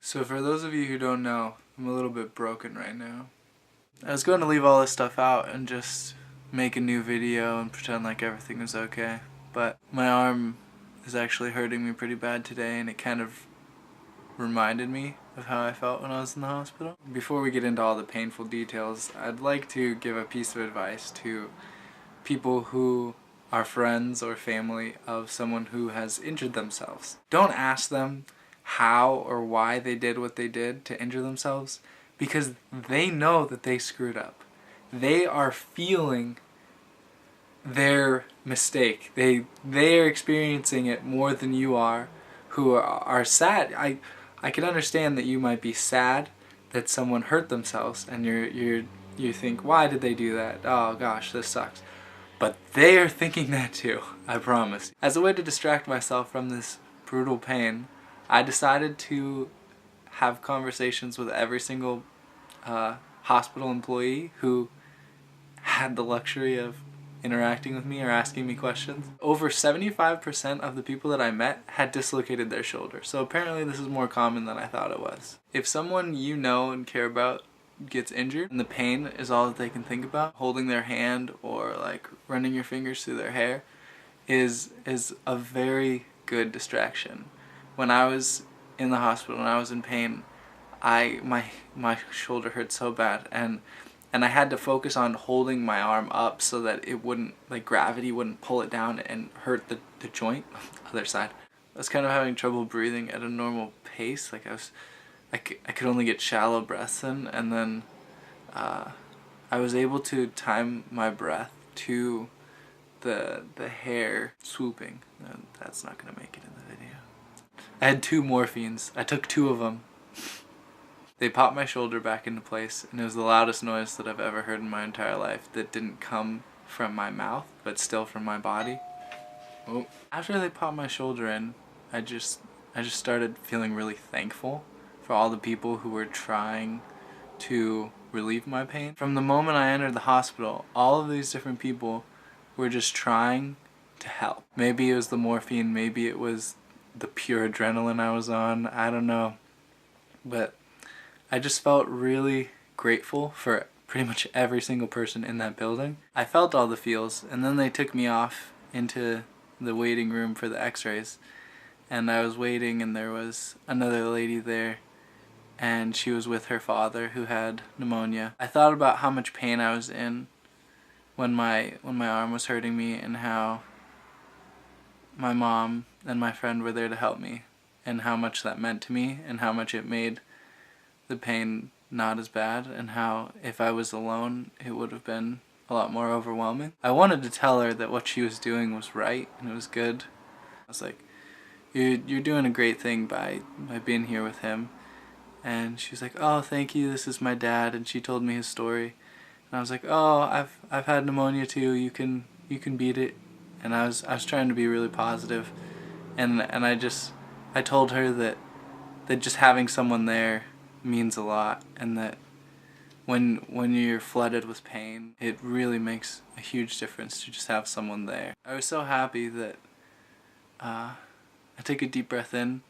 So for those of you who don't know, I'm a little bit broken right now. I was going to leave all this stuff out and just make a new video and pretend like everything was okay, but my arm is actually hurting me pretty bad today, and it kind of reminded me of how I felt when I was in the hospital. Before we get into all the painful details, I'd like to give a piece of advice to people who are friends or family of someone who has injured themselves. Don't ask them how or why they did what they did to injure themselves, because they know that they screwed up. They are feeling their mistake. They are experiencing it more than you are, who are sad. I can understand that you might be sad that someone hurt themselves, and you think, why did they do that? Oh gosh, this sucks. But they are thinking that too, I promise. As a way to distract myself from this brutal pain, I decided to have conversations with every single hospital employee who had the luxury of interacting with me or asking me questions. Over 75% of the people that I met had dislocated their shoulder, so apparently this is more common than I thought it was. If someone you know and care about gets injured and the pain is all that they can think about, holding their hand or like running your fingers through their hair is a very good distraction. When I was in the hospital and I was in pain, my shoulder hurt so bad, and I had to focus on holding my arm up so that it wouldn't, like, gravity wouldn't pull it down and hurt the joint on the other side. I was kind of having trouble breathing at a normal pace. Like I could only get shallow breaths in, and then I was able to time my breath to the hair swooping. That's not gonna make it in the video. I had 2 morphines. I took 2 of them. They popped my shoulder back into place, and it was the loudest noise that I've ever heard in my entire life that didn't come from my mouth, but still from my body. Oh. After they popped my shoulder in, I just started feeling really thankful for all the people who were trying to relieve my pain. From the moment I entered the hospital, all of these different people were just trying to help. Maybe it was the morphine, maybe it was the pure adrenaline I was on, I don't know. But I just felt really grateful for pretty much every single person in that building. I felt all the feels, and then they took me off into the waiting room for the x-rays, and I was waiting, and there was another lady there, and she was with her father who had pneumonia. I thought about how much pain I was in when my arm was hurting me, and how my mom and my friend were there to help me, and how much that meant to me, and how much it made the pain not as bad, and how if I was alone it would have been a lot more overwhelming. I wanted to tell her that what she was doing was right and it was good. I was like, you're doing a great thing by being here with him. And she was like, oh, thank you, this is my dad, and she told me his story. And I was like, oh, I've had pneumonia too, you can beat it. And I was trying to be really positive, and I told her that just having someone there means a lot, and that when you're flooded with pain, it really makes a huge difference to just have someone there. I was so happy that I took a deep breath in.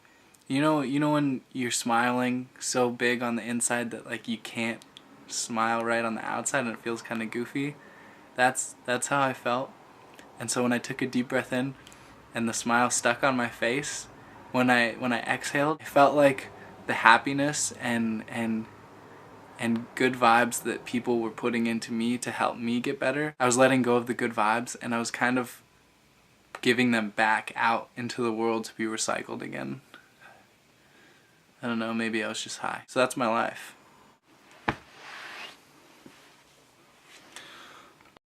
You know when you're smiling so big on the inside that like you can't smile right on the outside and it feels kind of goofy? That's how I felt. And so when I took a deep breath in and the smile stuck on my face, when I exhaled, it felt like the happiness and good vibes that people were putting into me to help me get better. I was letting go of the good vibes, and I was kind of giving them back out into the world to be recycled again. I don't know, maybe I was just high. So that's my life.